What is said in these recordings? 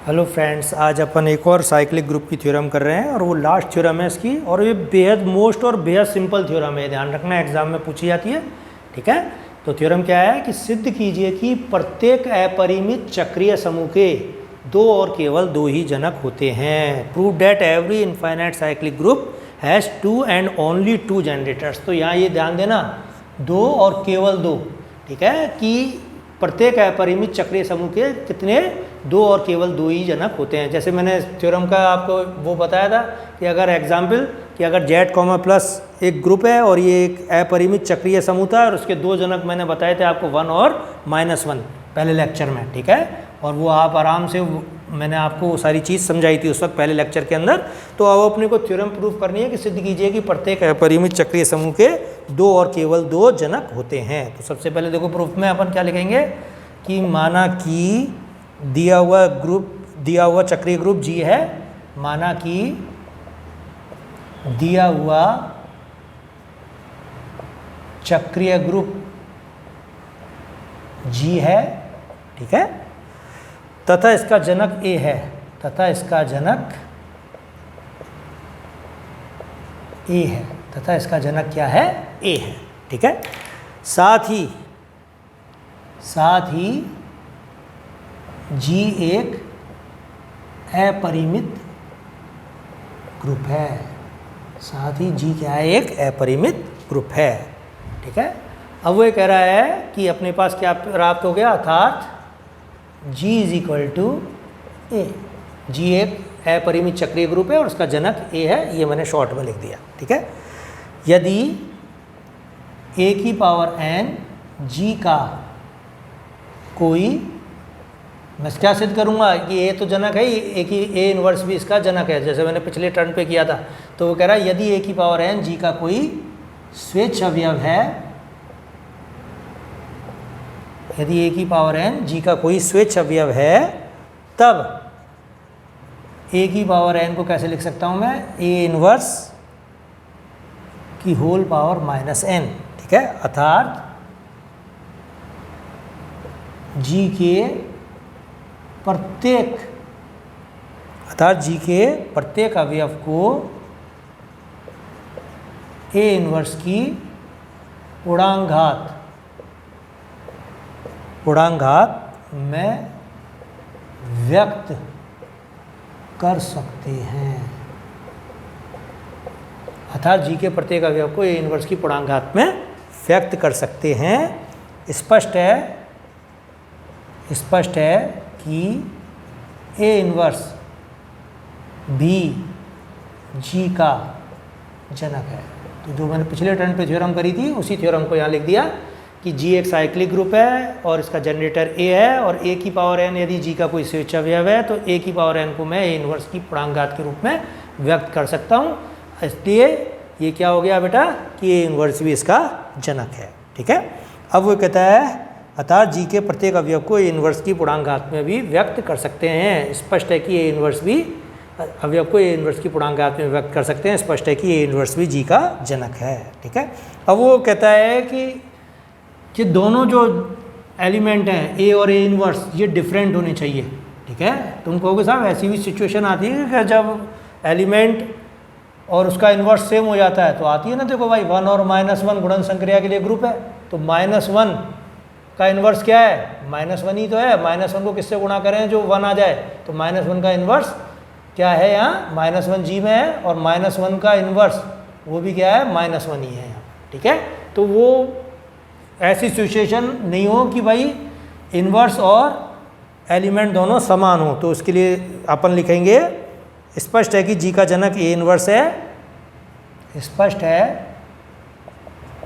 Hello friends, आज अपन एक और साइक्लिक ग्रुप की थ्योरम कर रहे हैं और वो लास्ट थ्योरम है इसकी, और ये बेहद मोस्ट और बेहद सिंपल थ्योरम है, ध्यान रखना एग्जाम में पूछी जाती है। ठीक है, तो थ्योरम क्या है कि सिद्ध कीजिए कि प्रत्येक अपरिमित चक्रीय समूह के दो और केवल दो ही जनक होते हैं। Prove that every infinite cyclic group has two and only two generators. तो यहाँ ये ध्यान देना, दो और केवल दो। ठीक है, कि प्रत्येक अपरिमित चक्रीय समूह के कितने, दो और केवल दो ही जनक होते हैं। जैसे मैंने थ्योरम का आपको वो बताया था कि अगर एग्जाम्पल कि अगर Z, प्लस एक ग्रुप है और ये एक अपरिमित चक्रीय समूह था और उसके दो जनक मैंने बताए थे आपको 1 और -1 पहले लेक्चर में। ठीक है, और वो आप आराम से मैंने आपको वो सारी चीज़ समझाई थी उस वक्त पहले लेक्चर के अंदर। तो अब अपने को थ्योरम प्रूफ करनी है कि सिद्ध कीजिए कि प्रत्येक अपरिमित चक्रीय समूह के दो और केवल दो जनक होते हैं। तो सबसे पहले देखो प्रूफ में अपन क्या लिखेंगे कि माना कि दिया हुआ चक्रीय ग्रुप G है, माना कि दिया हुआ चक्रीय ग्रुप G है। ठीक है, तथा इसका जनक A है, तथा इसका जनक A है, तथा इसका जनक क्या है, A है। ठीक है, साथ ही G एक अपरिमित ग्रुप है, साथ ही G क्या है, एक अपरिमित ग्रुप है। ठीक है, अब वो ये कह रहा है कि अपने पास क्या प्राप्त हो गया, अर्थात G is equal to A। G एक अपरिमित चक्रीय ग्रुप है और उसका जनक A है, ये मैंने शॉर्ट में लिख दिया। ठीक है, यदि A की पावर n G का कोई, मैं क्या सिद्ध करूंगा कि A तो जनक है, A इनवर्स भी इसका जनक है, जैसे मैंने पिछले टर्न पे किया था। तो वो कह रहा है यदि A की पावर n G का कोई स्वेच्छ अवयव है, यदि A की पावर n G का कोई स्वेच्छ अवयव है, तब A की पावर n को कैसे लिख सकता हूं मैं, A इनवर्स की होल पावर -n। ठीक है, अर्थात G के प्रत्येक अवयव को A इनवर्स की पूर्णांक में व्यक्त कर सकते हैं। अर्थात G के प्रत्येक अवयव को A इनवर्स की पूर्णांक में व्यक्त कर सकते हैं। स्पष्ट है कि A इनवर्स भी G का जनक है। तो जो मैंने पिछले टर्न पे थ्योरम करी थी उसी थ्योरम को यहाँ लिख दिया कि G एक साइक्लिक ग्रुप है और इसका जनरेटर A है, और A की पावर n यदि G का कोई स्वेच्छ अवयव है तो A की पावर n को मैं A इनवर्स की पूर्णांक के रूप में व्यक्त कर सकता हूँ। इसलिए ये क्या हो गया बेटा कि A इनवर्स भी इसका जनक है। ठीक है, अब वो कहता है अर्थात G के प्रत्येक अवयव को A इनवर्स की पूर्णांक में भी व्यक्त कर सकते हैं। स्पष्ट है कि A इनवर्स भी अवयव को A इनवर्स की पूर्णांक में व्यक्त कर सकते हैं। स्पष्ट है कि A इनवर्स भी G का जनक है। ठीक है, अब वो कहता है कि दोनों जो एलिमेंट हैं A और A इनवर्स ये डिफरेंट होने चाहिए। ठीक है, तुम कहोगे साहब ऐसी भी सिचुएशन आती है कि जब एलिमेंट और उसका इन्वर्स सेम हो जाता है, तो आती है ना, देखो भाई 1 और -1 गुणन संक्रिया के लिए ग्रुप है, तो -1 का इन्वर्स क्या है, -1 ही तो है। -1 को किससे गुणा करें जो 1 आ जाए, तो -1 का इन्वर्स क्या है यहाँ, -1 G में है, और -1 का इन्वर्स वो भी क्या है, -1 ही है यहाँ। ठीक है, तो वो ऐसी सिचुएशन नहीं हो कि भाई इन्वर्स और एलिमेंट दोनों समान हो, तो उसके लिए अपन लिखेंगे स्पष्ट है कि G का जनक A इनवर्स है। स्पष्ट है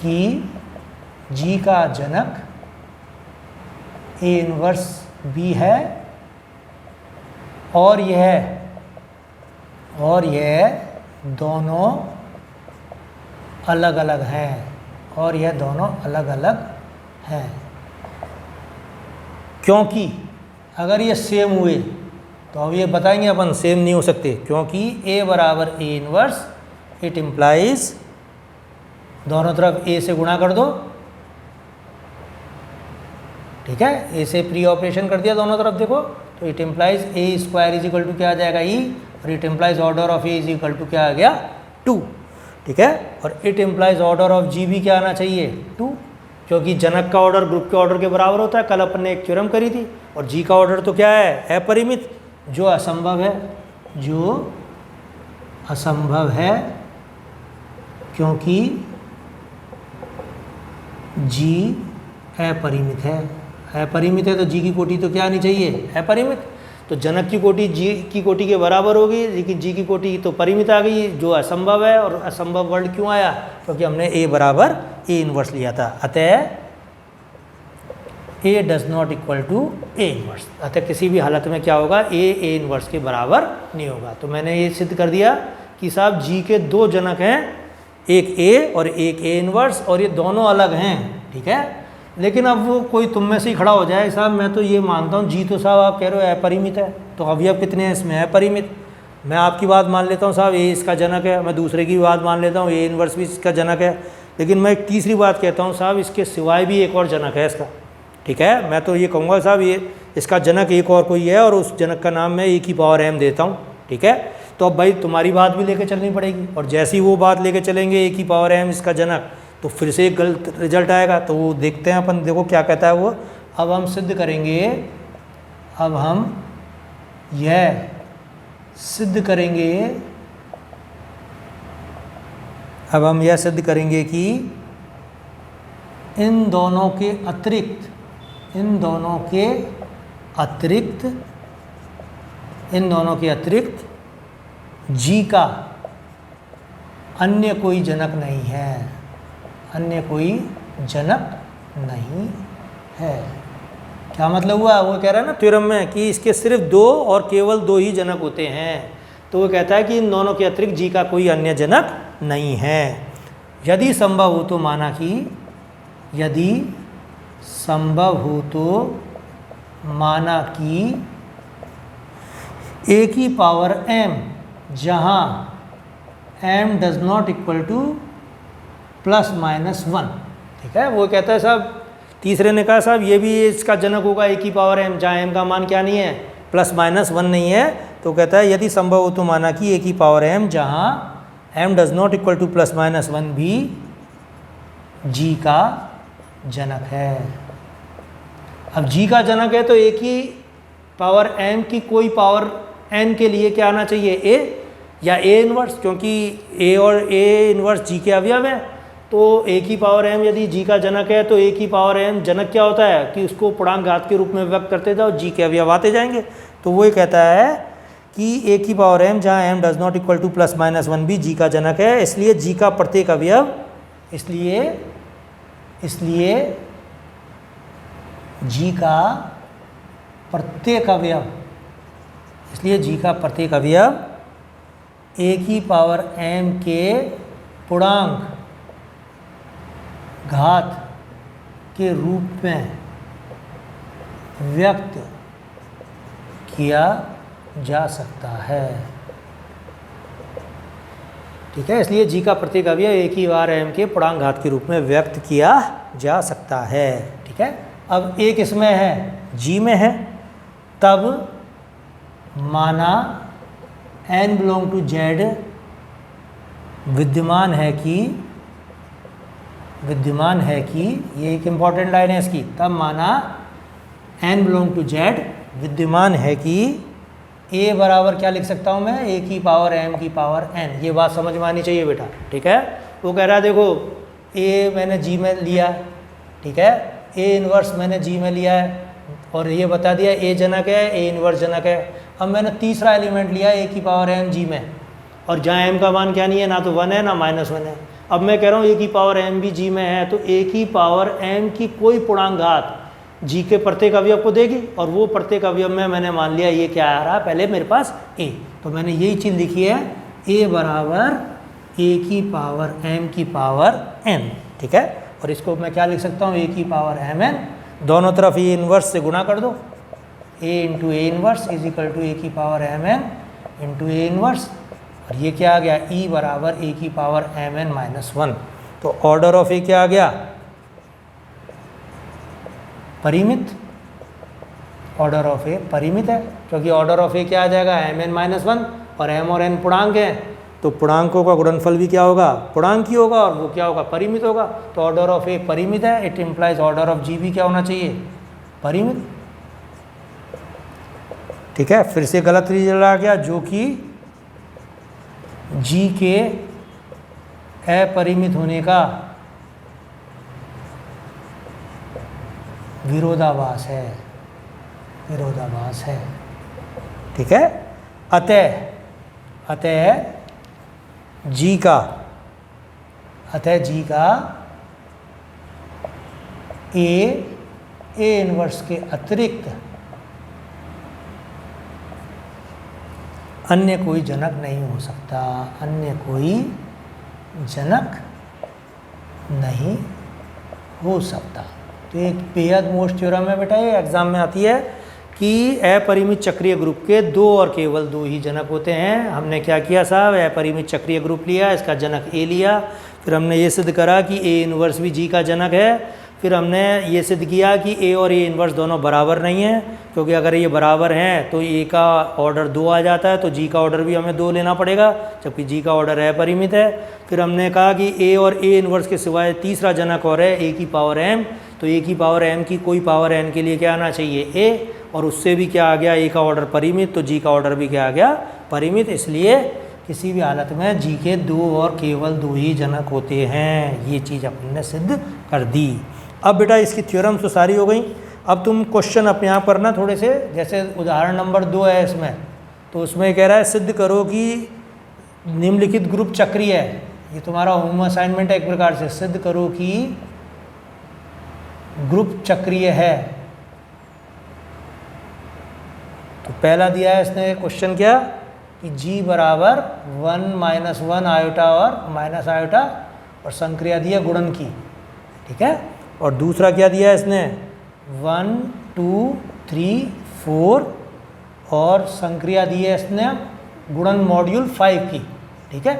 कि G का जनक A इनवर्स B है, और यह दोनों अलग अलग हैं, क्योंकि अगर ये सेम हुए तो अब ये बताएंगे अपन सेम नहीं हो सकते, क्योंकि A बराबर A इनवर्स, इट इम्प्लाइज, दोनों तरफ A से गुणा कर दो, ठीक है, ए से प्री ऑपरेशन कर दिया दोनों तरफ, देखो तो it implies a square is equal to क्या आ जाएगा ई, और it implies order of a is equal to क्या आ गया 2, ठीक है। और it implies order of G भी क्या आना चाहिए 2, क्योंकि जनक का ऑर्डर ग्रुप के ऑर्डर के बराबर होता है, कल अपन ने एक थ्योरम करी थी। और जी का ऑर्डर तो क्या है अपरिमित, जो असंभव है, जो असंभव है क्योंकि जी अपरिमित है। अपरिमित है तो जी की कोटि तो क्या आनी चाहिए अपरिमित, तो जनक की कोटि जी की कोटि के बराबर होगी, लेकिन जी की कोटि तो परिमित आ गई, जो असंभव है। और असंभव वर्ड क्यों आया, क्योंकि हमने ए बराबर ए इनवर्स लिया था। अतः A does not equal to A inverse, अतः किसी भी हालत में क्या होगा ए इनवर्स के बराबर नहीं होगा। तो मैंने ये सिद्ध कर दिया कि साहब जी के दो जनक हैं, एक ए और एक ए इनवर्स, और ये दोनों अलग हैं, ठीक है। लेकिन अब वो कोई तुम में से ही खड़ा हो जाए, साहब मैं तो ये मानता हूँ जी तो साहब आप कह रहे हो अपरिमित है, तो अवयव कितने हैं इसमें अपरिमित। मैं आपकी बात मान लेता हूँ साहब ए इसका जनक है, मैं दूसरे की बात मान लेता हूँ ए इनवर्स भी इसका जनक है, लेकिन मैं एक तीसरी बात कहता हूँ साहब इसके सिवाय भी एक और जनक है इसका, ठीक है। मैं तो ये कहूँगा साहब ये इसका जनक एक और कोई है, और उस जनक का नाम मैं ए की पावर m देता हूँ, ठीक है। तो अब भाई तुम्हारी बात भी लेके चलनी पड़ेगी, और जैसी वो बात लेके चलेंगे ए की पावर m इसका जनक, तो फिर से एक गलत रिजल्ट आएगा। तो वो देखते हैं अपन, देखो क्या कहता है वो। अब हम सिद्ध करेंगे, अब हम यह सिद्ध करेंगे, अब हम यह सिद्ध करेंगे कि इन दोनों के अतिरिक्त, इन दोनों के अतिरिक्त जी का अन्य कोई जनक नहीं है, अन्य कोई जनक नहीं है। क्या मतलब हुआ, वो कह रहा है ना थ्योरम में कि इसके सिर्फ दो और केवल दो ही जनक होते हैं, तो वो कहता है कि इन दोनों के अतिरिक्त जी का कोई अन्य जनक नहीं है। यदि संभव हो तो माना कि, यदि संभव हो तो माना कि ए की पावर m जहाँ m does not equal to ±1, ठीक है। वो कहता है साहब, तीसरे ने कहा साहब ये भी इसका जनक होगा ए की पावर m, जहाँ m का मान क्या नहीं है +-1 नहीं है। तो कहता है यदि संभव हो तो माना कि ए की पावर m जहाँ m does not equal to +-1 भी जी का जनक है। अब जी का जनक है तो ए की पावर m की कोई पावर n के लिए क्या आना चाहिए a या a इनवर्स, क्योंकि a और a इनवर्स जी के अवयव है। तो a की पावर m यदि जी का जनक है तो a की पावर m जनक क्या होता है कि उसको पूर्णांक घात के रूप में व्यक्त करते जाओ, जी के अवयव आते जाएंगे। तो वो ये कहता है कि a की पावर m जहाँ m does not equal to +-1 भी जी का जनक है, इसलिए जी का प्रत्येक अवयव, इसलिए जी का प्रत्येक अवयव, इसलिए जी का प्रत्येक अवयव ए की पावर m के पूर्णांक घात के रूप में व्यक्त किया जा सकता है, ठीक है। इसलिए जी का प्रत्येक अवयव ए की पावर m के पूर्णांक घात के रूप में व्यक्त किया जा सकता है, ठीक है। अब एक इसमें है जी में है, तब माना n बिलोंग टू z विद्यमान है कि ये एक इम्पॉर्टेंट लाइन है इसकी, तब माना n बिलोंग टू z विद्यमान है कि a बराबर क्या लिख सकता हूँ मैं a की पावर m की पावर n। ये बात समझ में आनी चाहिए बेटा, ठीक है। वो कह रहा है देखो a मैंने g में लिया, ठीक है, a इनवर्स मैंने g में लिया है, और ये बता दिया a जनक है a इनवर्स जनक है। अब मैंने तीसरा एलिमेंट लिया a की पावर m g में, और जहाँ m का मान क्या नहीं है, ना तो 1 है ना -1 है। अब मैं कह रहा हूँ a की पावर m भी g में है, तो a की पावर m की कोई पूर्णांक घात g के प्रत्येक अवयव को देगी, और वो प्रत्येक अवयव में मैंने मान लिया ये क्या आ रहा है पहले मेरे पास a, तो मैंने यही चीज़ लिखी है a बराबर a की पावर m की पावर n, ठीक है। और इसको मैं क्या लिख सकता हूँ a की पावर mn, दोनों तरफ a इनवर्स से गुणा कर दो, a into a inverse is equal to a की power mn into a inverse, और ये क्या आ गया e बराबर a की पावर mn-1। तो ऑर्डर ऑफ a क्या आ गया परिमित, ऑर्डर ऑफ ए परिमित है, क्योंकि ऑर्डर ऑफ ए क्या आ जाएगा, mn-1, और m और n पूर्णांक हैं, तो पूर्णांकों का गुणनफल भी क्या होगा, पूर्णांक ही होगा, और वो क्या होगा, परिमित होगा। तो ऑर्डर ऑफ ए परिमित है, it implies order of G भी क्या होना चाहिए, परिमित। ठीक है, फिर से गलत रिजल्ट आ गया, जो कि जी के अपरिमित होने का विरोधाभास है, विरोधाभास है। ठीक है, अतः जी का ए इनवर्स के अतिरिक्त अन्य कोई जनक नहीं हो सकता, अन्य कोई जनक नहीं हो सकता। तो एक बेहद मोस्ट थ्योरम है बेटा, ये एग्जाम में आती है कि अपरिमित चक्रीय ग्रुप के दो और केवल दो ही जनक होते हैं। हमने क्या किया साहब, अपरिमित चक्रीय ग्रुप लिया, इसका जनक ए लिया, फिर हमने ये सिद्ध करा कि ए इनवर्स भी जी का जनक है। फिर हमने ये सिद्ध किया कि ए और ए इनवर्स दोनों बराबर नहीं हैं, क्योंकि अगर ये बराबर हैं तो ए का ऑर्डर 2 आ जाता है, तो जी का ऑर्डर भी हमें 2 लेना पड़ेगा, जबकि जी का ऑर्डर अपरिमित है। फिर हमने कहा कि ए और ए इनवर्स के सिवाय तीसरा जनक और है ए की पावर m, तो ए की पावर m की कोई पावर n के लिए क्या आना चाहिए, ए, और उससे भी क्या आ गया, ए का ऑर्डर परिमित, तो जी का ऑर्डर भी क्या आ गया, परिमित। इसलिए किसी भी हालत में जी के दो और केवल दो ही जनक होते हैं, ये चीज़ अपन ने सिद्ध कर दी। अब बेटा इसकी थ्योरम तो सारी हो गई। अब तुम क्वेश्चन अपने यहाँ पर ना थोड़े से, जैसे उदाहरण नंबर 2 है इसमें, तो उसमें कह रहा है सिद्ध करो कि निम्नलिखित ग्रुप चक्रीय है। ये तुम्हारा होम असाइनमेंट है एक प्रकार से, सिद्ध करो कि ग्रुप चक्रीय है। तो पहला दिया है इसने क्वेश्चन क्या, कि g बराबर 1 - 1 आयोटा और माइनस आयोटा, और संक्रिया दी है गुणन की। ठीक है, और दूसरा क्या दिया है इसने, 1 2 3 4, और संक्रिया दी है इसने गुणन मॉड्यूल 5 की। ठीक है,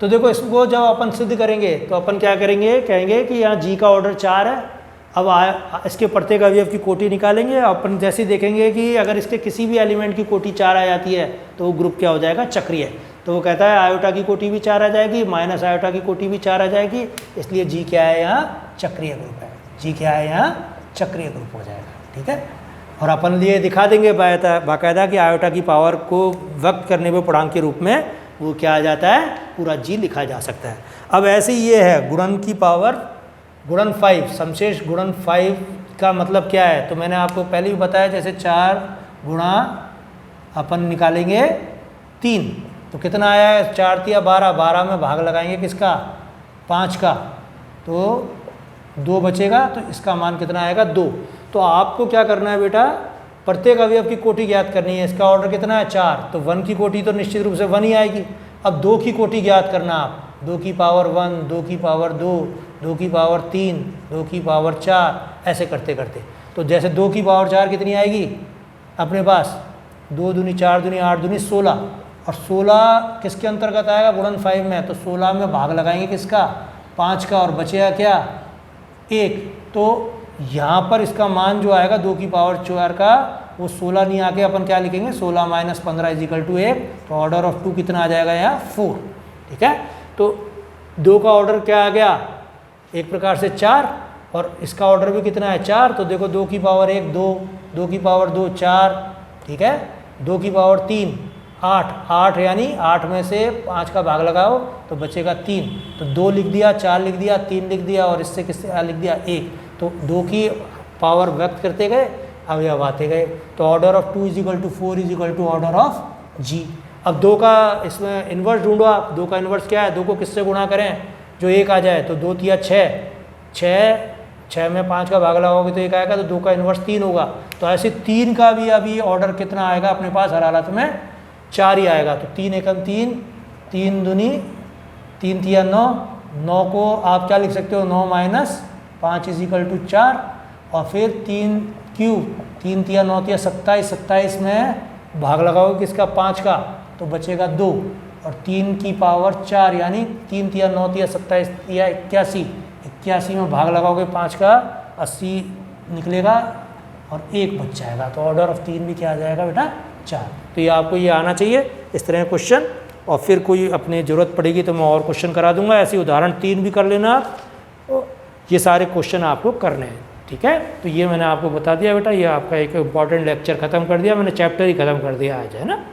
तो देखो इसको जब अपन सिद्ध करेंगे तो अपन क्या करेंगे, कहेंगे कि यहाँ जी का ऑर्डर 4 है। अब इसके प्रत्येक अवयव की कोटि निकालेंगे, अपन जैसे देखेंगे कि अगर इसके किसी भी एलिमेंट की कोटि 4 आ जाती है तो वो ग्रुप क्या हो जाएगा, चक्रीय। तो वो कहता है आयोटा की कोटि भी 4 आ जाएगी, माइनस आयोटा की कोटि भी 4 आ जाएगी, इसलिए जी क्या है, यहाँ चक्रीय ग्रुप है। जी क्या है, यहाँ चक्रीय ग्रुप हो जाएगा। ठीक है, और अपन लिए दिखा देंगे बाकायदा कि आयोटा की पावर को व्यक्त करने में पूर्णांक के रूप में वो क्या आ जाता है, पूरा जी लिखा जा सकता है। अब ऐसे ही ये है गुणन की पावर, गुणन 5, समशेष गुणन 5 का मतलब क्या है, तो मैंने आपको पहले भी बताया, जैसे 4 गुणा अपन निकालेंगे 3, तो कितना आया है, 4 × 12, 12 में भाग लगाएंगे किसका, 5 का, तो 2 बचेगा, तो इसका मान कितना आएगा, 2। तो आपको क्या करना है बेटा, प्रत्येक अवयव की कोटि ज्ञात करनी है। इसका ऑर्डर कितना है, 4, तो 1 की कोटि तो निश्चित रूप से 1 ही आएगी। अब 2 की कोटि ज्ञात करना, आप 2 की पावर 1, 2 की पावर 2, 2 की पावर 3, 2 की पावर 4, ऐसे करते करते, तो जैसे 2 की पावर 4 कितनी आएगी अपने पास, 2 दूनी 4 दूनी 8 दूनी 16, और 16 किसके अंतर्गत आएगा, गुणन 5 में, तो 16 में भाग लगाएंगे किसका, 5 का, और बचेगा क्या, 1। तो यहाँ पर इसका मान जो आएगा 2 की पावर 4 का, वो 16 नहीं आके अपन क्या लिखेंगे, 16 - 15 = 1, तो ऑर्डर ऑफ 2 कितना आ जाएगा, यहाँ 4। ठीक है, तो 2 का ऑर्डर क्या आ गया, एक प्रकार से 4, और इसका ऑर्डर भी कितना है, 4। तो देखो 2 की पावर 1 2, 2 की पावर 2 4, ठीक है, 2 की पावर 3 8, 8 यानी 8 में से 5 का भाग लगाओ तो बचेगा 3, तो 2 लिख दिया, 4 लिख दिया, 3 लिख दिया, और इससे किससे लिख दिया, 1। तो 2 की पावर व्यक्त करते गए, अवयव आते गए, तो ऑर्डर ऑफ 2 = 4 = ऑर्डर ऑफ जी। अब 2 का इसमें इन्वर्स ढूंढो आप, 2 का इन्वर्स क्या है, 2 को किससे गुणा करें, जो 1 आ जाए, तो 2 × 6, 6 में 5 का भाग लगाओगे तो 1 आएगा, तो 2 का इन्वर्स 3 होगा। तो ऐसे 3 का भी अभी ऑर्डर कितना आएगा अपने पास, हर हालत में 4 ही आएगा। तो 3 × 3, 3 दूनी 3 × 9, 9 को आप क्या लिख सकते हो, 9 - 5 = 4, और फिर 3 क्यूब, 3 × 9 = 27, 27 में भाग लगाओगे किसका, 5 का, तो बचेगा 2, और 3 की पावर 4 यानी 3 × 9 = 27 या 81, 81 में भाग लगाओगे 5 का, 80 निकलेगा, और 1 बच जाएगा, तो ऑर्डर ऑफ 3 भी क्या आ जाएगा बेटा 4। तो ये आपको ये आना चाहिए इस तरह क्वेश्चन, और फिर कोई अपनी ज़रूरत पड़ेगी तो मैं और क्वेश्चन करा दूंगा, ऐसे उदाहरण 3 भी कर लेना आप, ये सारे क्वेश्चन आपको करने हैं, ठीक है। तो ये मैंने आपको बता दिया बेटा, ये आपका एक इम्पॉर्टेंट लेक्चर ख़त्म कर दिया मैंने, चैप्टर ही ख़त्म कर दिया आज, है ना।